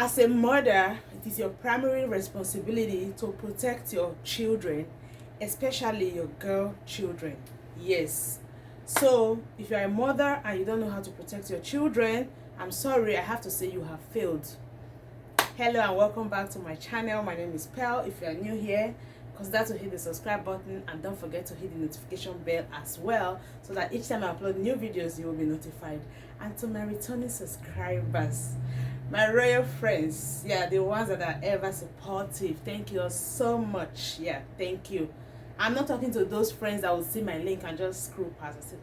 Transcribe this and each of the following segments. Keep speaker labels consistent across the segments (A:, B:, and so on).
A: As a mother, it is your primary responsibility to protect your children, especially your girl children. Yes. So, if you're a mother and you don't know how to protect your children, I'm sorry, I have to say you have failed. Hello and welcome back to my channel. My name is Pearl. If you are new here, consider to hit the subscribe button and don't forget to hit the notification bell as well, so that each time I upload new videos you will be notified. And to my returning subscribers, my royal friends, the ones that are ever supportive, thank you all so much. Thank you. I'm not talking to those friends that will see my link and just scroll past and say,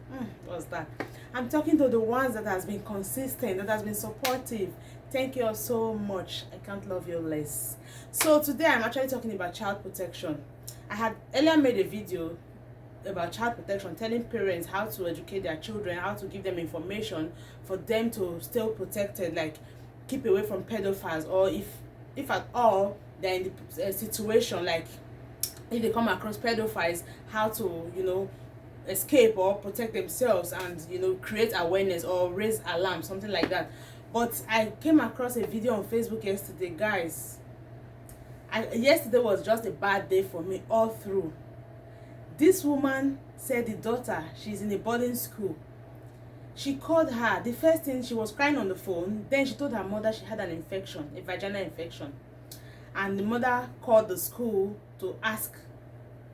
A: what's that? I'm talking to the ones that has been consistent, that has been supportive. Thank you all so much. I can't love you less. So today I'm actually talking about child protection. I had earlier made a video about child protection, telling parents how to educate their children, how to give them information for them to stay protected, like keep away from pedophiles, or if at all they're in the situation, like if they come across pedophiles, how to escape or protect themselves and create awareness or raise alarm, something like that. But I came across a video on Facebook yesterday, guys. Yesterday was just a bad day for me all through. This woman said the daughter, she's in a boarding school. She called her. The first thing, she was crying on the phone. Then she told her mother she had an infection, a vaginal infection. And the mother called the school to ask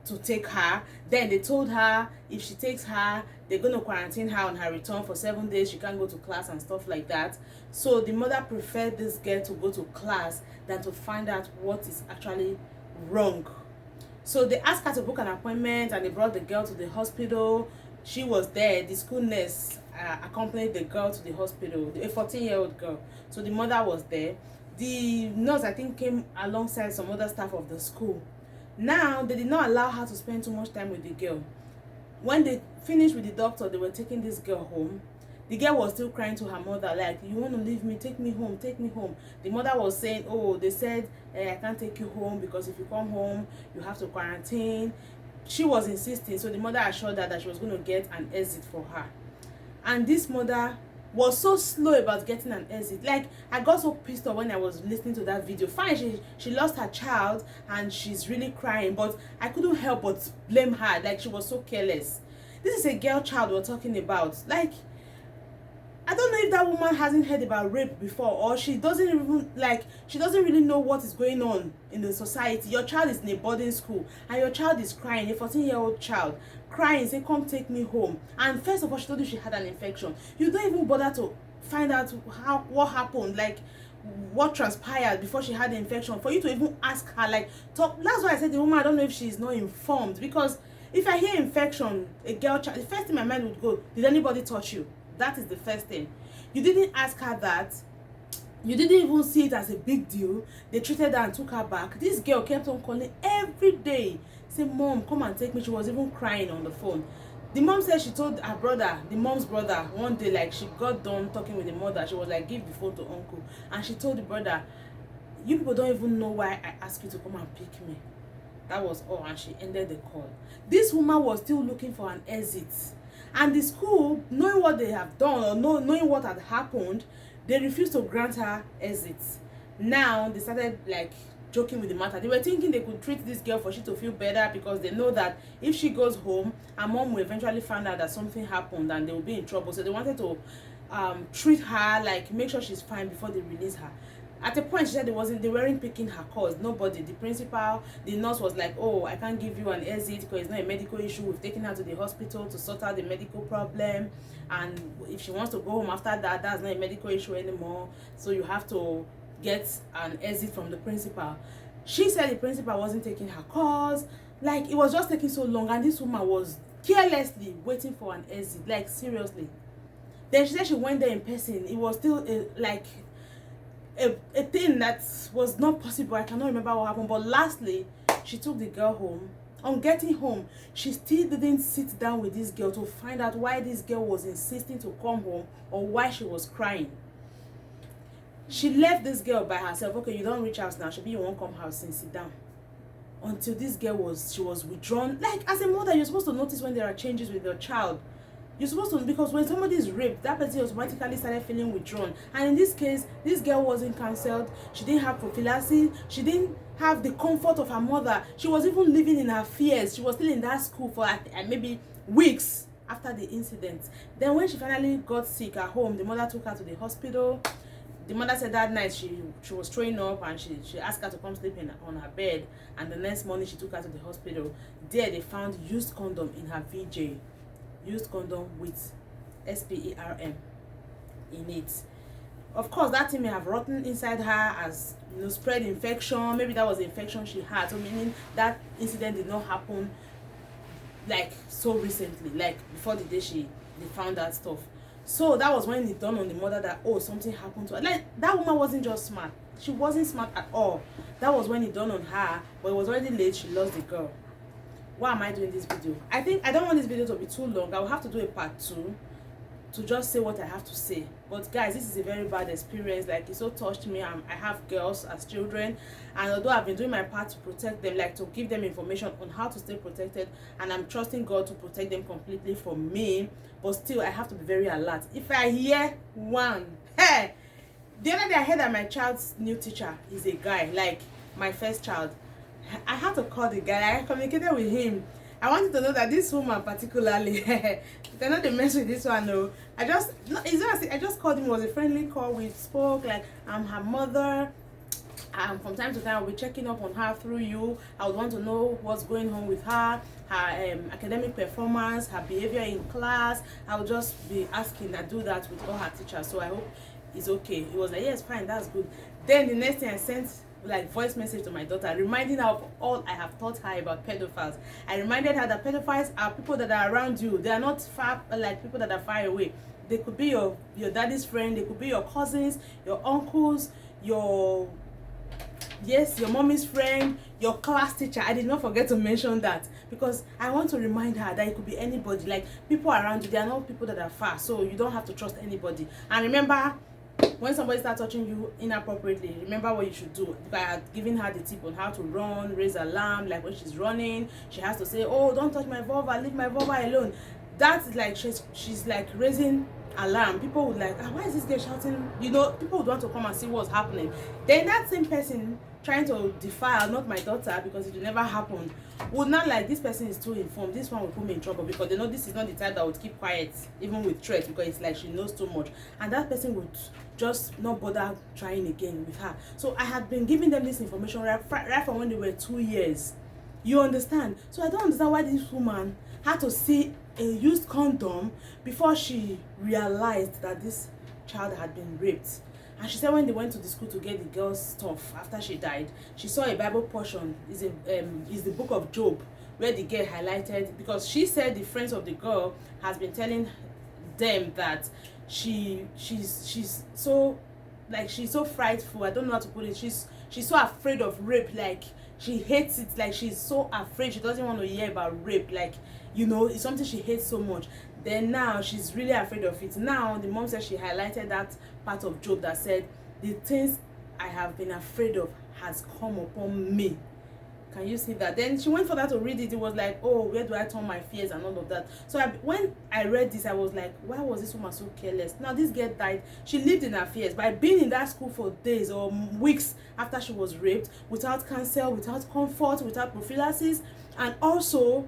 A: to take her. Then they told her if she takes her, they're going to quarantine her on her return for 7 days. She can't go to class and stuff like that. So the mother preferred this girl to go to class than to find out what is actually wrong. So they asked her to book an appointment and they brought the girl to the hospital. She was there. The school nurse accompanied the girl to the hospital, a 14-year-old girl. So the mother was there. The nurse, I think, came alongside some other staff of the school. Now, they did not allow her to spend too much time with the girl. When they finished with the doctor, they were taking this girl home. The girl was still crying to her mother, like, you want to leave me? Take me home, take me home. The mother was saying, oh, they said, I can't take you home because if you come home, you have to quarantine. She was insisting, so the mother assured her that she was going to get an exit for her. And this mother was so slow about getting an exit. Like, I got so pissed off when I was listening to that video. Fine, she lost her child and she's really crying, but I couldn't help but blame her. Like, she was so careless. This is a girl child we're talking about. Like, I don't know if that woman hasn't heard about rape before, or she doesn't really know what is going on in the society. Your child is in a boarding school and your child is crying, a 14-year-old child crying, say, come take me home. And first of all, she told you she had an infection. You don't even bother to find out what happened, like what transpired before she had the infection, for you to even ask her, like, talk. That's why I said the woman, I don't know if she's not informed, because if I hear infection, a girl child, the first thing my mind would go, did anybody touch you? That is the first thing. You didn't ask her that. You didn't even see it as a big deal. They treated her and took her back. This girl kept on calling every day, say, Mom, come and take me. She was even crying on the phone. The mom said she told her brother, the mom's brother, one day, like, she got done talking with the mother. She was like, give the phone to uncle. And she told the brother, you people don't even know why I asked you to come and pick me. That was all. And she ended the call. This woman was still looking for an exit. And the school, knowing what they have done or knowing what had happened, they refused to grant her exits. Now they started like joking with the matter. They were thinking they could treat this girl for she to feel better, because they know that if she goes home, her mom will eventually find out that something happened and they will be in trouble. So they wanted to treat her, like make sure she's fine before they release her. At a point, she said they weren't picking her calls. Nobody. The principal, the nurse was like, oh, I can't give you an exit because it's not a medical issue. We've taken her to the hospital to sort out the medical problem. And if she wants to go home after that, that's not a medical issue anymore. So you have to get an exit from the principal. She said the principal wasn't taking her calls. Like, it was just taking so long. And this woman was carelessly waiting for an exit. Like, seriously. Then she said she went there in person. It was still a thing that was not possible. I cannot remember what happened, but lastly she took the girl home. On getting home, she still didn't sit down with this girl to find out why this girl was insisting to come home or why she was crying. She left this girl by herself. Okay, you don't reach house now, shebi you won't come house and sit down. Until this girl was withdrawn. Like, as a mother, you're supposed to notice when there are changes with your child. You're supposed to, because when somebody is raped, that person automatically started feeling withdrawn. And in this case, this girl wasn't cancelled. She didn't have prophylaxis. She didn't have the comfort of her mother. She was even living in her fears. She was still in that school for maybe weeks after the incident. Then when she finally got sick at home, the mother took her to the hospital. The mother said that night she was throwing up, and she asked her to come sleep on her bed, and the next morning she took her to the hospital. There they found used condom in her VJ, used condom with sperm in it. Of course, that thing may have rotten inside her, as spread infection. Maybe that was the infection she had, so meaning that incident did not happen like so recently, like before the day they found that stuff. So that was when it dawned on the mother that, oh, something happened to her. Like, that woman wasn't just smart. She wasn't smart at all. That was when it dawned on her, but it was already late. She lost the girl. Why am I doing this video? I think I don't want this video to be too long. I will have to do a part 2 to just say what I have to say. But guys, this is a very bad experience. Like, it so touched me. I have girls as children, and although I've been doing my part to protect them, like to give them information on how to stay protected, and I'm trusting God to protect them completely from me, but still I have to be very alert. If I hear one, hey, the other day I heard that my child's new teacher is a guy, like my first child. I had to call the guy. I communicated with him. I wanted to know that this woman particularly, they're not the mess with this one, no. I just called him. It was a friendly call. We spoke, like, I'm her mother. From time to time I'll be checking up on her through you. I would want to know what's going on with her, academic performance, her behavior in class. I would just be asking. I do that with all her teachers, so I hope it's okay. He was like, yes, fine, that's good. Then the next thing, I sent like voice message to my daughter, reminding her of all I have taught her about pedophiles. I reminded her that pedophiles are people that are around you. They are not far, like people that are far away. They could be your daddy's friend. They could be your cousins, your uncles, your mommy's friend, your class teacher. I did not forget to mention that, because I want to remind her that it could be anybody. Like, people around you, they are not people that are far, so you don't have to trust anybody. And remember, when somebody starts touching you inappropriately, remember what you should do. Because I had given her the tip on how to run, raise alarm. Like, when she's running, she has to say, oh, don't touch my vulva, leave my vulva alone. That's like she's like raising alarm. People would like, why is this girl shouting? People would want to come and see what's happening. Then that same person trying to defile, not my daughter, because it will never happen, would not like, this person is too informed, this one will put me in trouble, because they know this is not the type that would keep quiet even with threats, because it's like she knows too much, and that person would just not bother trying again with her. So I had been giving them this information right from when they were 2 years. You understand? So I don't understand why this woman had to see a used condom before she realized that this child had been raped. And she said when they went to the school to get the girl's stuff after she died, she saw a Bible portion, is the book of Job, where the girl highlighted, because she said the friends of the girl has been telling them that she's so, like, she's so frightful. I don't know how to put it. She's so afraid of rape. Like, she hates it. Like, she's so afraid. She doesn't want to hear about rape. Like, it's something she hates so much. Then now she's really afraid of it. Now the mom said she highlighted that part of Job that said, the things I have been afraid of has come upon me. Can you see that? Then she went for that to read it. It was like, oh, where do I turn my fears and all of that. So when I read this, I was like, why was this woman so careless? Now this girl died. She lived in her fears by being in that school for days or weeks after she was raped, without counsel, without comfort, without prophylaxis. And also,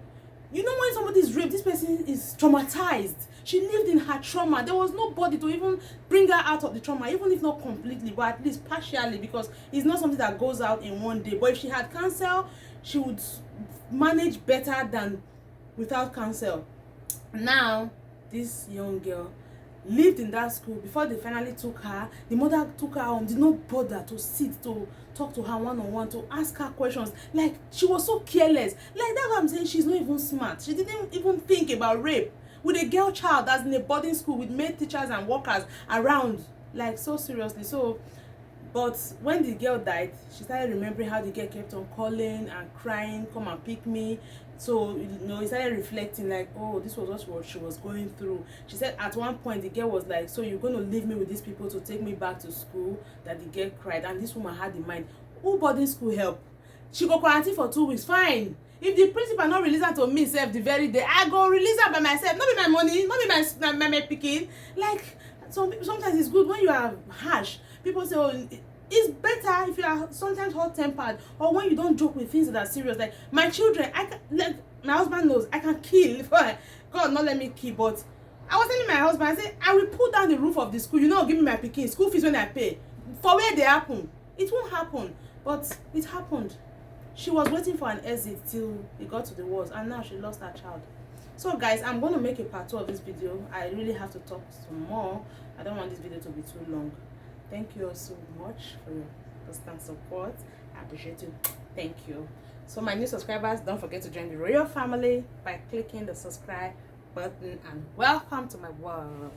A: when somebody is raped, this person is traumatized. She lived in her trauma. There was nobody to even bring her out of the trauma, even if not completely, but at least partially, because it's not something that goes out in one day. But if she had counsel, she would manage better than without counsel. Now, this young girl lived in that school. Before they finally took her, the mother took her home, did not bother to sit to talk to her one-on-one, to ask her questions. Like, she was so careless. Like, that's what I'm saying. She's not even smart. She didn't even think about rape with a girl child that's in a boarding school with maid teachers and workers around. Like, so seriously. So, but when the girl died, she started remembering how the girl kept on calling and crying, come and pick me. So, he started reflecting, like, oh, this was what she was going through. She said at one point, the girl was like, so you're going to leave me with these people to take me back to school? That the girl cried. And this woman had in mind, who boarding school help? She go quarantine for 2 weeks, fine. If the principal not release am to me sef the very day, I go release am by myself. No be my money, no be my pikin. Like sometimes it's good when you are harsh. People say, oh, it's better if you are sometimes hot-tempered, or when you don't joke with things that are serious. Like my children, I can, like my husband knows I can kill. God not let me kill, but I was telling my husband, I said, I will pull down the roof of the school. You know, give me my pikin school fees when I pay. For where they happen, it won't happen, but it happened. She was waiting for an exit till it got to the walls, and now she lost her child. So guys, I'm going to make a part 2 of this video. I really have to talk some more. I don't want this video to be too long. Thank you all so much for your constant support. I appreciate you. Thank you. So my new subscribers, don't forget to join the royal family by clicking the subscribe button, and welcome to my world.